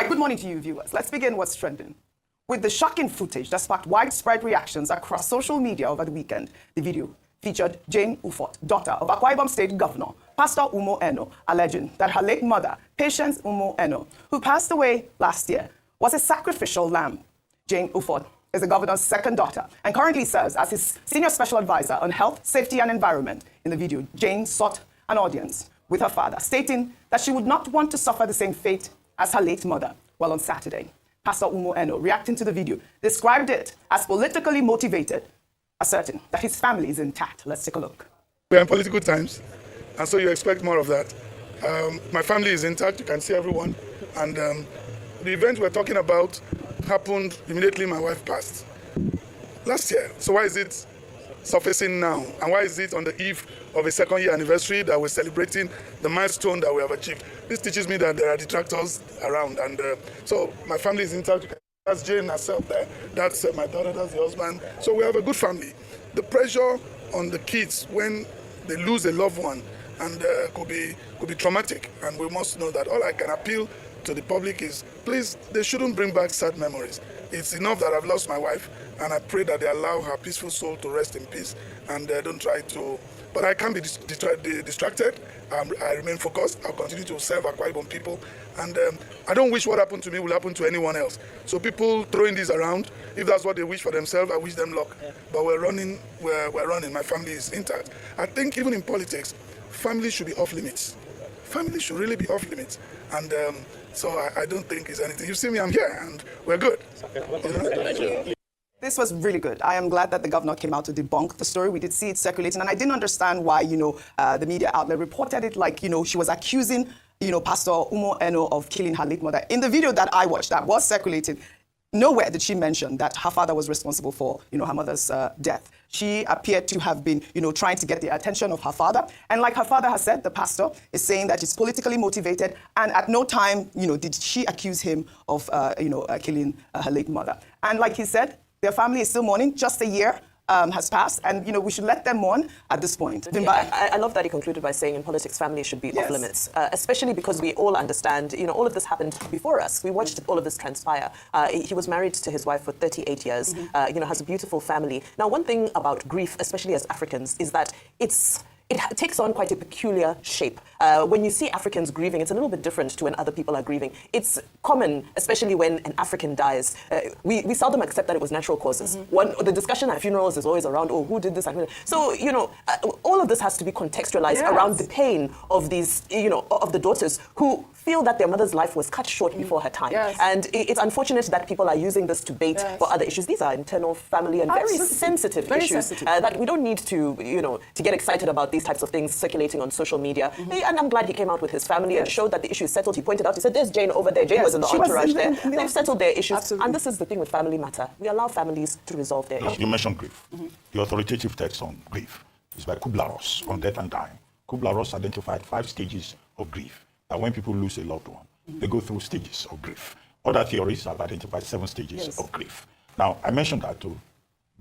right, good morning to you, viewers. Let's begin what's trending. With the shocking footage that sparked widespread reactions across social media over the weekend, the video featured Jane Ufot, daughter of Akwa State Governor Pastor Umo Eno, alleging that her late mother, Patience Umo Eno, who passed away last year, was a sacrificial lamb. Jane Ufot is the governor's second daughter and currently serves as his senior special advisor on health, safety, and environment. In the video, Jane sought an audience with her father, stating that she would not want to suffer the same fate as her late mother. Well, on Saturday, Pastor Umo Eno, reacting to the video, described it as politically motivated, asserting that his family is intact. Let's take a look. We're in political times, and so you expect more of that. My family is intact, you can see everyone, and the event we're talking about happened immediately my wife passed last year. So why is it surfacing now? And why is it on the eve of a second-year anniversary that we're celebrating the milestone that we have achieved? This teaches me that there are detractors around, and so my family is intact. That's Jane herself there. That's my daughter, that's the husband. So we have a good family. The pressure on the kids when they lose a loved one and could be traumatic, and we must know that. All I can appeal to the public is, please, they shouldn't bring back sad memories. It's enough that I've lost my wife, and I pray that they allow her peaceful soul to rest in peace, and don't try to. But I can't be distracted. I remain focused. I'll continue to serve Akwa Ibom people, and I don't wish what happened to me will happen to anyone else. So people throwing this around, if that's what they wish for themselves, I wish them luck. But we're running. My family is intact. I think even in politics, family should be off limits. Family should really be off limits, and so I don't think it's anything. You see me, I'm here, and we're good. This was really good. I am glad that the governor came out to debunk the story. We did see it circulating, and I didn't understand why, the media outlet reported it like, she was accusing, Pastor Umo Eno of killing her late mother. In the video that I watched that was circulating, nowhere did she mention that her father was responsible for, her mother's death. She appeared to have been, trying to get the attention of her father. And like her father has said, the pastor is saying that it's politically motivated. And at no time, did she accuse him of, killing her late mother. And like he said, their family is still mourning. Just a year has passed, and we should let them mourn at this point. I love that he concluded by saying in politics, family should be off limits, especially because we all understand, all of this happened before us. We watched all of this transpire. He was married to his wife for 38 years, has a beautiful family. Now, one thing about grief, especially as Africans, is that it takes on quite a peculiar shape. When you see Africans grieving, it's a little bit different to when other people are grieving. It's common, especially when an African dies. We seldom accept that it was natural causes. The discussion at funerals is always around, who did this? So, all of this has to be contextualized around the pain of these, of the daughters who feel that their mother's life was cut short before her time. And it's unfortunate that people are using this to bait for other issues. These are internal family and very sensitive issues that we don't need to, to get excited about these types of things circulating on social media. And I'm glad he came out with his family and showed that the issue is settled. He pointed out, he said, there's Jane over there. Jane was in the entourage there. They've settled their issues. Absolutely. And this is the thing with family matter. We allow families to resolve their issues. You mentioned grief. The authoritative text on grief is by Kubler-Ross on Death and Dying. Kubler-Ross identified 5 stages of grief. That when people lose a loved one, they go through stages of grief. Other theories have identified 7 stages of grief. Now, I mentioned that to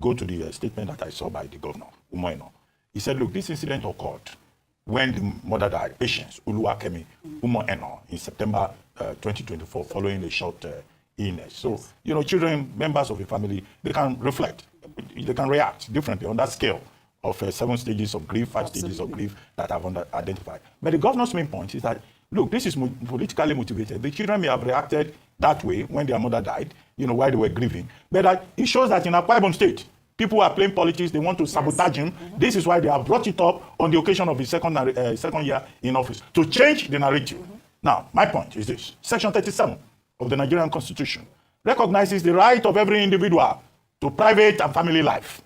go to the statement that I saw by the governor, Umo Eno. He said, look, this incident occurred when the mother died, Patience Uluwakemi Umo Eno, in September 2024, following a short illness. So, children, members of a family, they can reflect, they can react differently on that scale of 7 stages of grief, 5 stages of grief that I've identified. But the governor's main point is that, look, this is politically motivated. The children may have reacted that way when their mother died, while they were grieving. But it shows that in Akwa Ibom State, people are playing politics. They want to sabotage him. This is why they have brought it up on the occasion of his second year in office, to change the narrative. Now, my point is this. Section 37 of the Nigerian Constitution recognizes the right of every individual to private and family life.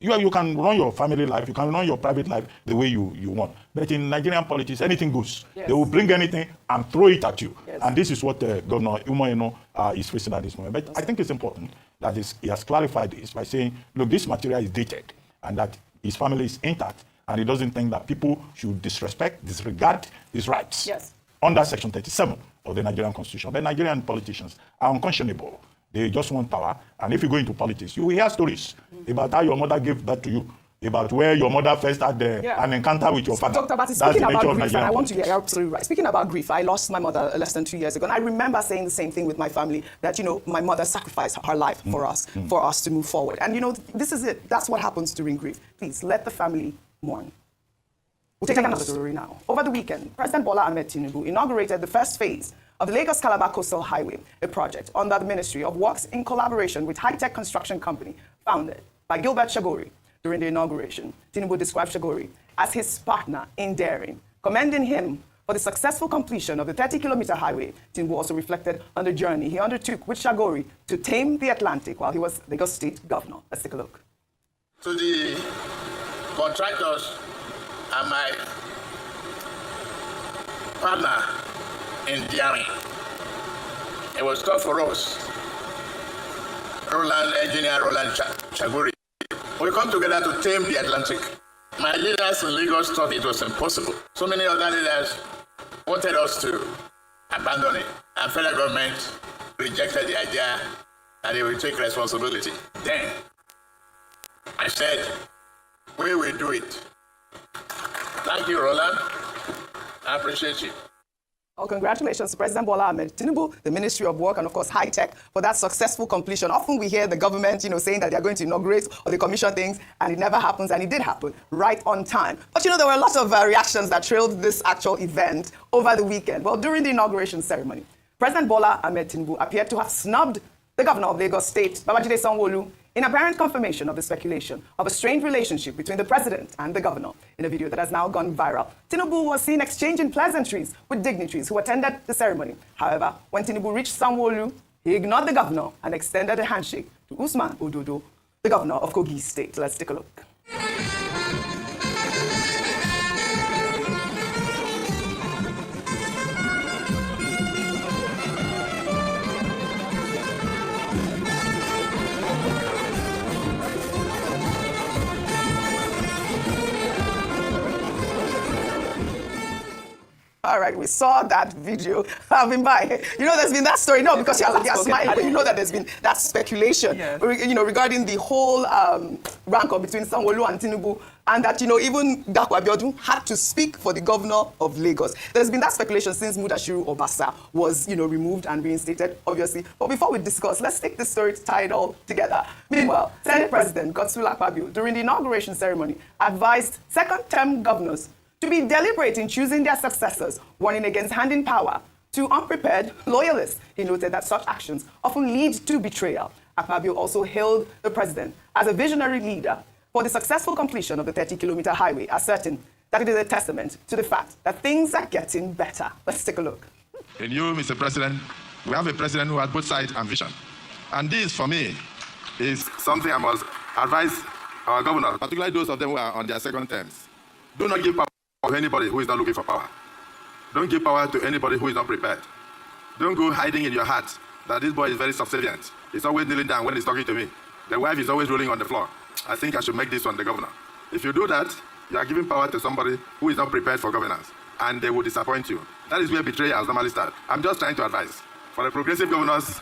You can run your family life, you can run your private life the way you want. But in Nigerian politics, anything goes. They will bring anything and throw it at you. And this is what Governor Umo Eno is facing at this moment. But I think it's important that he has clarified this by saying, look, this material is dated and that his family is intact, and he doesn't think that people should disregard his rights under Section 37 of the Nigerian Constitution. But Nigerian politicians are unconscionable. They just want power. And if you go into politics, you will hear stories about how your mother gave birth to you. about where your mother first had an encounter with your father. Dr. Bati, speaking about grief, and I want to get absolutely right. Speaking about grief, I lost my mother less than 2 years ago, and I remember saying the same thing with my family, that, you know, my mother sacrificed her life for us to move forward. And, you know, this is it. That's what happens during grief. Please, let the family mourn. We'll take another story now. Over the weekend, President Bola Ahmed Tinubu inaugurated the first phase of the Lagos Calabar Coastal Highway, a project under the Ministry of Works in collaboration with high-tech construction company founded by Gilbert Shagori. During the inauguration, Tinubu described Shagori as his partner in daring, commending him for the successful completion of the 30-kilometer highway. Tinubu also reflected on the journey he undertook with Shagori to tame the Atlantic while he was Lagos State Governor. Let's take a look. To the contractors and my partner in daring, it was tough for us. Engineer Roland Shagori. We come together to tame the Atlantic. My leaders in Lagos thought it was impossible. So many other leaders wanted us to abandon it. And federal government rejected the idea that they will take responsibility. Then I said, we will do it. Thank you, Roland. I appreciate you. Well, congratulations to President Bola Ahmed Tinubu, the Ministry of Work, and of course high-tech for that successful completion. Often we hear the government, you know, saying that they're going to inaugurate or they commission things, and it never happens, and it did happen right on time. But you know, there were a lot of reactions that trailed this actual event over the weekend. Well, during the inauguration ceremony, President Bola Ahmed Tinubu appeared to have snubbed the governor of Lagos State, Babajide Sanwo, in apparent confirmation of the speculation of a strained relationship between the president and the governor. In a video that has now gone viral, Tinubu was seen exchanging pleasantries with dignitaries who attended the ceremony. However, when Tinubu reached Sanwo, he ignored the governor and extended a handshake to Usman Ododo, the governor of Kogi State. Let's take a look. All right, we saw that video. I've by. You know, there's been that story. No, because you're smiling, but you know that there's been that speculation, you know, regarding the whole rancor between Sanwo and Tinubu, and that, you know, even Akpabio had to speak for the governor of Lagos. There's been that speculation since Mudashiru Obasa was, you know, removed and reinstated, obviously. But before we discuss, let's take this story to tie it all together. Meanwhile, Senate President Akpabio, during the inauguration ceremony, advised second-term governors to be deliberate in choosing their successors, warning against handing power to unprepared loyalists. He noted that such actions often lead to betrayal. Akpabio also hailed the president as a visionary leader for the successful completion of the 30-kilometer highway, asserting that it is a testament to the fact that things are getting better. Let's take a look. In you, Mr. President, we have a president who has both sight and vision. And this, for me, is something I must advise our governors, particularly those of them who are on their second terms. Do not give power to anybody who is not looking for power. Don't give power to anybody who is not prepared. Don't go hiding in your heart that this boy is very subservient. He's always kneeling down when he's talking to me. The wife is always rolling on the floor. I think I should make this one the governor. If you do that, you are giving power to somebody who is not prepared for governance, and they will disappoint you. That is where betrayals normally start. I'm just trying to advise. For the progressive governors,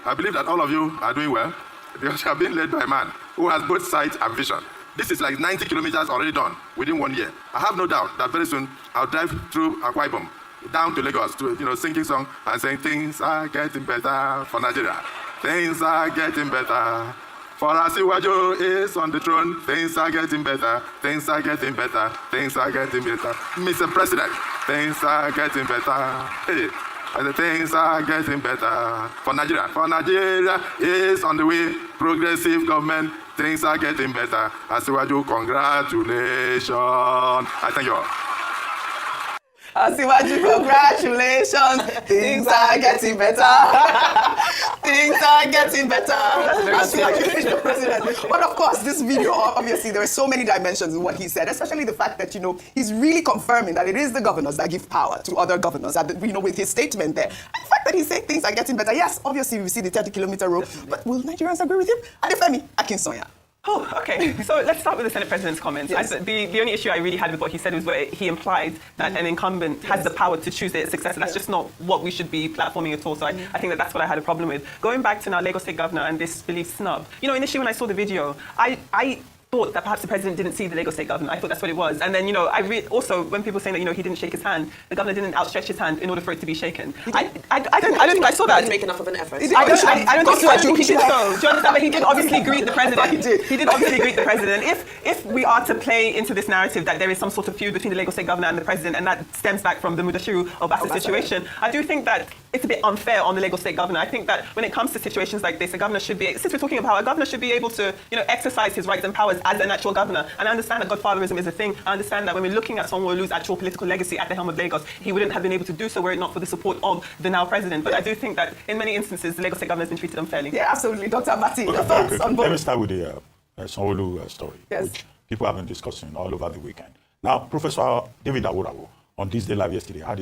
I believe that all of you are doing well because you are being led by a man who has both sight and vision. This is like 90 kilometers already done within 1 year. I have no doubt that very soon I'll drive through Akpabio down to Lagos to, you know, singing song and saying things are getting better for Nigeria. Things are getting better. For Asiwaju is on the throne. Things are getting better. Things are getting better. Things are getting better. Mr. President, things are getting better. Hey. The things are getting better for Nigeria. For Nigeria is on the way. Progressive government. Things are getting better. Asiwaju, congratulations. I thank you all. Asiwaju, congratulations. Things are getting better. Things are getting better. Asiwaju, the president. But of course, this video, obviously, there are so many dimensions in what he said, especially the fact that, you know, he's really confirming that it is the governors that give power to other governors, you know, with his statement there. And the fact that he's saying things are getting better, yes, obviously, we see the 30-kilometer road, but will Nigerians agree with him? Adefemi Akinsonya. Oh, okay. So let's start with the Senate President's comments. Yes. The only issue I really had with what he said was where he implied that an incumbent has the power to choose their successor. That's just not what we should be platforming at all. So I think that that's what I had a problem with. Going back to now Lagos State Governor and this believed snub. You know, initially when I saw the video, I thought that perhaps the president didn't see the Lagos State governor. I thought that's what it was. And then, also when people saying that, he didn't shake his hand, the governor didn't outstretch his hand in order for it to be shaken. I don't think I saw that. He didn't make enough of an effort. I don't think he did so. Do you understand? But he did obviously greet the president. He did obviously greet the president. If we are to play into this narrative that there is some sort of feud between the Lagos State governor and the president, and that stems back from the Mudashiru Obasa situation, I do think that it's a bit unfair on the Lagos State governor. I think that when it comes to situations like this, a governor should be, since we're talking about, a governor should be able to, exercise his rights and powers as an actual governor. And I understand that Godfatherism is a thing. I understand that when we're looking at Sanwo-Olu's actual political legacy at the helm of Lagos, he wouldn't have been able to do so were it not for the support of the now president. But I do think that in many instances, the Lagos State governor has been treated unfairly. Yeah, absolutely. Dr. Mati, your thoughts on both? Let me start with the Sanwo-Olu story, which people have been discussing all over the weekend. Now, Professor David Aworawo, on this day live yesterday, had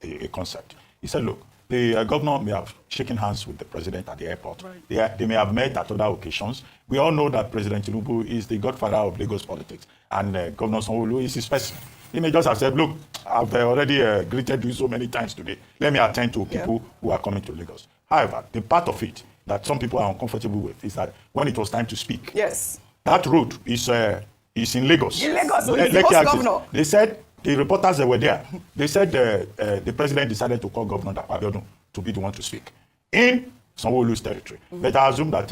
a concept. He said, look, the governor may have shaken hands with the president at the airport. Right. They may have met at other occasions. We all know that President Tinubu is the godfather of Lagos politics, and Governor Sanwo-Olu is his person. He may just have said, look, I've already greeted you so many times today. Let me attend to people who are coming to Lagos. However, the part of it that some people are uncomfortable with is that when it was time to speak, that road is in Lagos. In Lagos, so he's the host governor. They said, the reporters that were there, they said the president decided to call Governor Akpabio to be the one to speak in Sanwo-Olu's territory. But I assume that,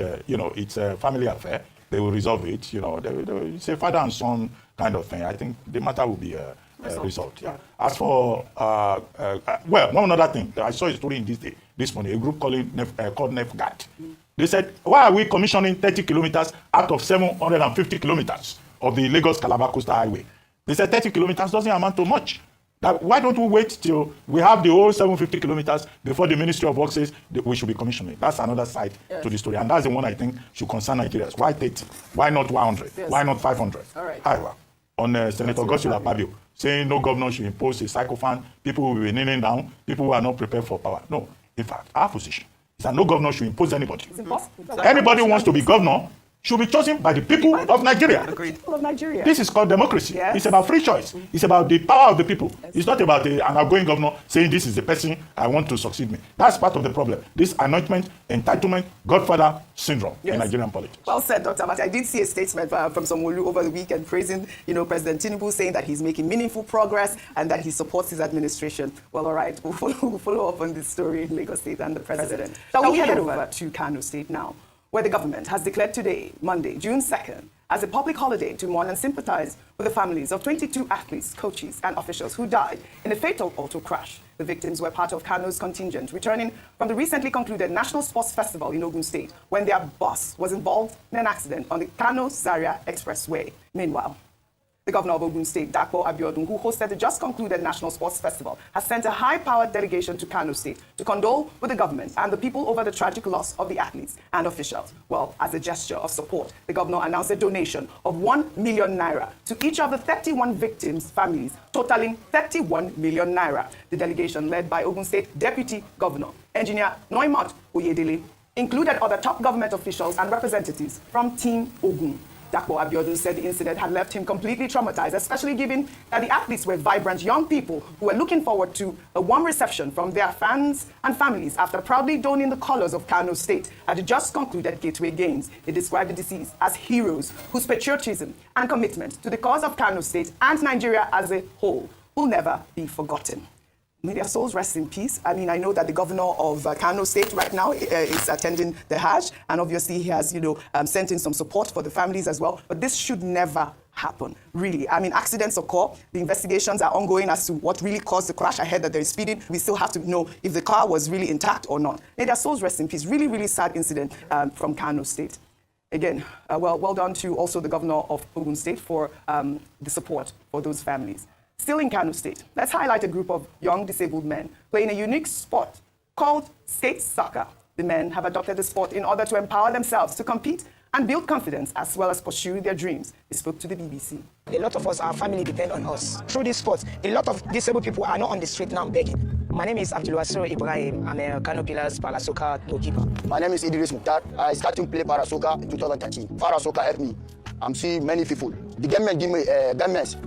it's a family affair. They will resolve it. It's a father and son kind of thing. I think the matter will be resolved. Yeah. As for, one other thing, I saw a story in this morning, a group called NEFGAD. They said, why are we commissioning 30 kilometers out of 750 kilometers of the Lagos Calabar Coastal Highway? They said 30 kilometers doesn't amount to much. Why don't we wait till we have the whole 750 kilometers before the Ministry of Works says that we should be commissioning? That's another side to the story. And that's the one I think should concern Nigerians. Why 30? Why not 100? Yes. Why not 500? All right. However, on Senator Akpabio saying no governor should impose a sycophant, people will be kneeling down, people who are not prepared for power. No. In fact, our position is that no governor should impose anybody. It's impossible. Anybody who wants to be governor should be chosen by the people of Nigeria. People of Nigeria. This is called democracy. Yes. It's about free choice. It's about the power of the people. It's not about an outgoing governor saying this is the person I want to succeed me. That's part of the problem. This anointment, entitlement, godfather syndrome in Nigerian politics. Well said, Dr. Mati. I did see a statement from Sanwo-Olu over the weekend praising, President Tinubu, saying that he's making meaningful progress and that he supports his administration. Well, all right, we'll follow up on this story in Lagos State and the president. Shall we head over to Kano State now, where the government has declared today, Monday, June 2nd, as a public holiday to mourn and sympathize with the families of 22 athletes, coaches, and officials who died in a fatal auto crash. The victims were part of Kano's contingent, returning from the recently concluded National Sports Festival in Ogun State, when their bus was involved in an accident on the Kano-Zaria Expressway. Meanwhile, the governor of Ogun State, Akpabio, who hosted the just concluded National Sports Festival, has sent a high-powered delegation to Kano State to condole with the government and the people over the tragic loss of the athletes and officials. Well, as a gesture of support, the governor announced a donation of 1 million naira to each of the 31 victims' families, totaling 31 million naira. The delegation, led by Ogun State Deputy Governor, Engineer Noimot Oyedele, included other top government officials and representatives from Team Ogun. Akpabio said the incident had left him completely traumatized, especially given that the athletes were vibrant young people who were looking forward to a warm reception from their fans and families after proudly donning the colors of Kano State at the just concluded Gateway Games. He described the deceased as heroes whose patriotism and commitment to the cause of Kano State and Nigeria as a whole will never be forgotten. May their souls rest in peace. I mean, I know that the governor of Kano State right now is attending the Hajj, and obviously he has, sent in some support for the families as well. But this should never happen, really. I mean, accidents occur. The investigations are ongoing as to what really caused the crash. I heard that there is speeding. We still have to know if the car was really intact or not. May their souls rest in peace. Really, really sad incident from Kano State. Again, well done to also the governor of Ogun State for the support for those families. Still in Kano State, let's highlight a group of young disabled men playing a unique sport called skate soccer. The men have adopted the sport in order to empower themselves to compete and build confidence as well as pursue their dreams. They spoke to the BBC. A lot of us, our family depend on us. Through this sport, a lot of disabled people are not on the street now begging. My name is Abdulwasir Ibrahim. I'm a Kano Pillars Parasoka goalkeeper. My name is Idris Mukhtar. I started to play Parasoka in 2013. Parasoka helped me. I'm seeing many people. The government give me guidance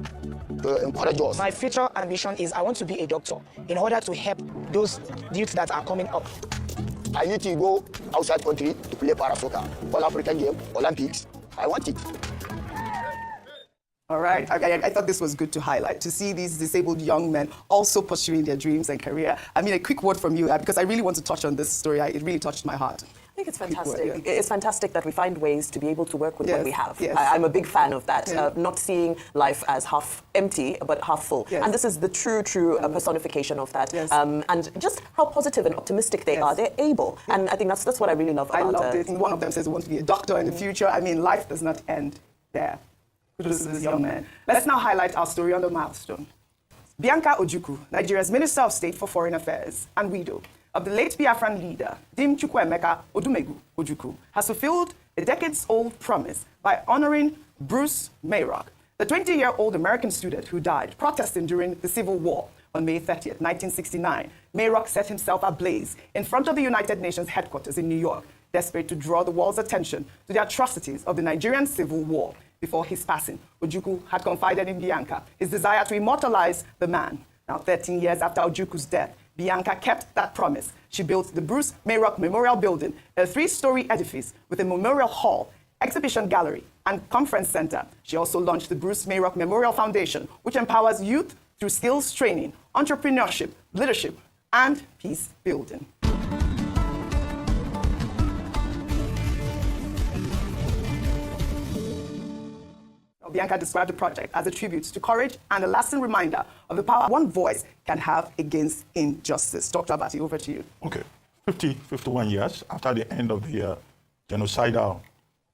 to encourage us. My future ambition is I want to be a doctor in order to help those youths that are coming up. I need to go outside country to play Parasoka, All African Game, Olympics. I want it. All right. I thought this was good to highlight, to see these disabled young men also pursuing their dreams and career. I mean, a quick word from you, because I really want to touch on this story. It really touched my heart. I think it's fantastic. It's fantastic that we find ways to be able to work with what we have. Yes. I'm a big fan of that, not seeing life as half empty, but half full. Yes. And this is the true personification of that. Yes. And just how positive and optimistic they are. They're able. And I think that's what I really love about it. I loved it. And one of them says he wants to be a doctor in the future. I mean, life does not end there. Kudos to this young man. Let's now highlight our story on the milestone. Bianca Ojukwu, Nigeria's Minister of State for Foreign Affairs and widow of the late Biafran leader, Dim Chukwuemeka Odumegwu Ojukwu, has fulfilled a decades-old promise by honoring Bruce Mayrock, the 20-year-old American student who died protesting during the Civil War on May 30th, 1969. Mayrock set himself ablaze in front of the United Nations headquarters in New York, desperate to draw the world's attention to the atrocities of the Nigerian Civil War. Before his passing, Ojukwu had confided in Bianca his desire to immortalize the man. Now, 13 years after Ojukwu's death, Bianca kept that promise. She built the Bruce Mayrock Memorial Building, a 3-story edifice with a memorial hall, exhibition gallery, and conference center. She also launched the Bruce Mayrock Memorial Foundation, which empowers youth through skills training, entrepreneurship, leadership, and peace building. Bianca described the project as a tribute to courage and a lasting reminder of the power one voice can have against injustice. Dr. Abati, over to you. Okay. 51 years after the end of the genocidal,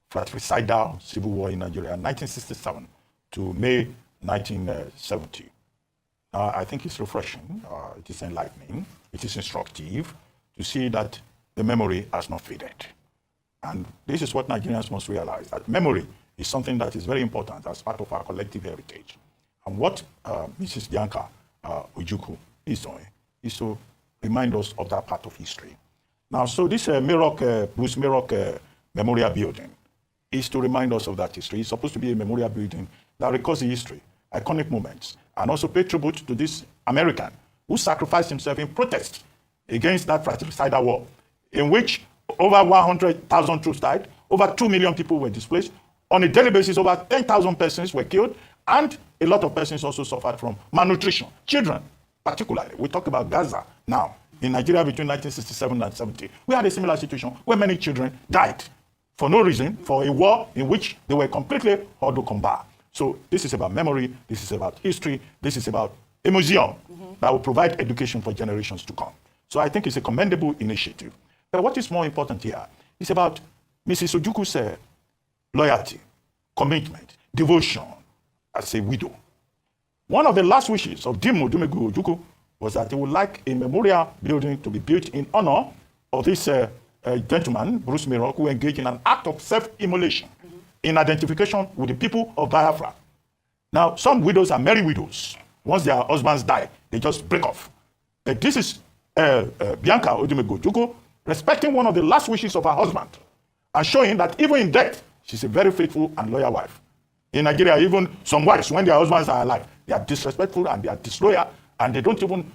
fratricidal civil war in Nigeria, 1967 to May 1970. I think it's refreshing, it is enlightening, it is instructive to see that the memory has not faded. And this is what Nigerians must realize, that memory is something that is very important as part of our collective heritage. And what Mrs. Bianca Ojukwu is doing is to remind us of that part of history. Now, so this Bruce Mayrock Memorial Building is to remind us of that history. It's supposed to be a memorial building that records the history, iconic moments, and also pay tribute to this American who sacrificed himself in protest against that fratricidal war, in which over 100,000 troops died, over 2 million people were displaced. On a daily basis, over 10,000 persons were killed, and a lot of persons also suffered from malnutrition. Children, particularly. We talk about Gaza now. In Nigeria between 1967 and 70, we had a similar situation where many children died for no reason, for a war in which they were completely hors de combat. So this is about memory, this is about history, this is about a museum that will provide education for generations to come. So I think it's a commendable initiative. But what is more important here is about Mrs. Ojukwu's loyalty, commitment, devotion as a widow. One of the last wishes of Dim Odumegwu Ojukwu was that he would like a memorial building to be built in honor of this gentleman, Bruce Mayrock, who engaged in an act of self-immolation in identification with the people of Biafra. Now, some widows are merry widows. Once their husbands die, they just break off. But this is Bianca Odumegwu Ojukwu respecting one of the last wishes of her husband and showing that even in death, she's a very faithful and loyal wife. In Nigeria, even some wives, when their husbands are alive, they are disrespectful and they are disloyal, and they don't even,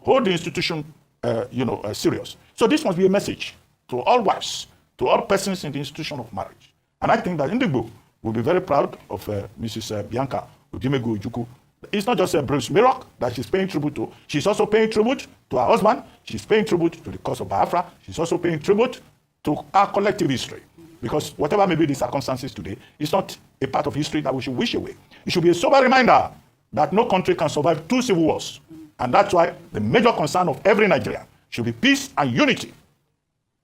hold the institution, serious. So this must be a message to all wives, to all persons in the institution of marriage. And I think that Indigbo will be very proud of Mrs. Bianca Odumegwu Ojukwu. It's not just Bruce Mayrock that she's paying tribute to. She's also paying tribute to her husband. She's paying tribute to the cause of Biafra. She's also paying tribute to our collective history. Because whatever may be the circumstances today, it's not a part of history that we should wish away. It should be a sober reminder that no country can survive 2 civil wars. And that's why the major concern of every Nigerian should be peace and unity.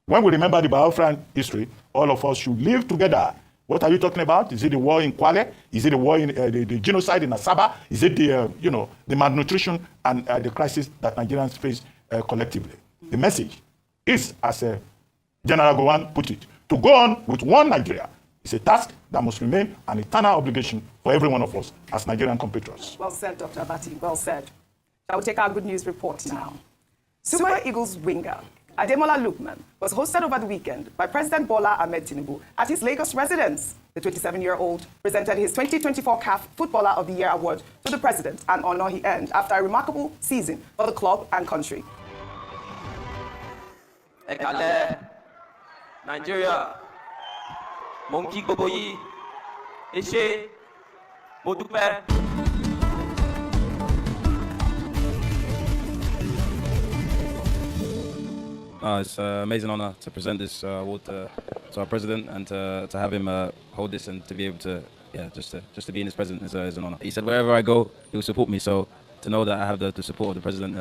When we remember the Biafran history, all of us should live together. What are you talking about? Is it the war in Kwale? Is it the war in the genocide in Asaba? Is it the malnutrition and the crisis that Nigerians face collectively? The message is, as General Gowon put it, to go on with one Nigeria is a task that must remain an eternal obligation for every one of us as Nigerian compatriots. Well said, Dr. Abati. Well said. Shall we take our good news report now? Super Eagles winger Ademola Lookman was hosted over the weekend by President Bola Ahmed Tinubu at his Lagos residence. The 27-year-old presented his 2024 CAF Footballer of the Year award to the president, an honor he earned after a remarkable season for the club and country. Nigeria, Monkey Goboyi, Eshe, Mo dúpẹ́. It's an amazing honor to present this award to our president and to have him hold this and to be able to, just to be in his presence is an honor. He said wherever I go, he will support me. So to know that I have the support of the president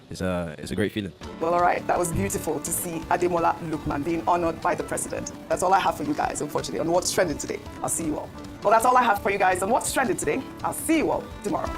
is a great feeling. Well, all right, that was beautiful to see Ademola Lookman being honored by the president. That's all I have for you guys, unfortunately, on What's Trending Today. I'll see you all. Well, that's all I have for you guys on What's Trending Today. I'll see you all tomorrow.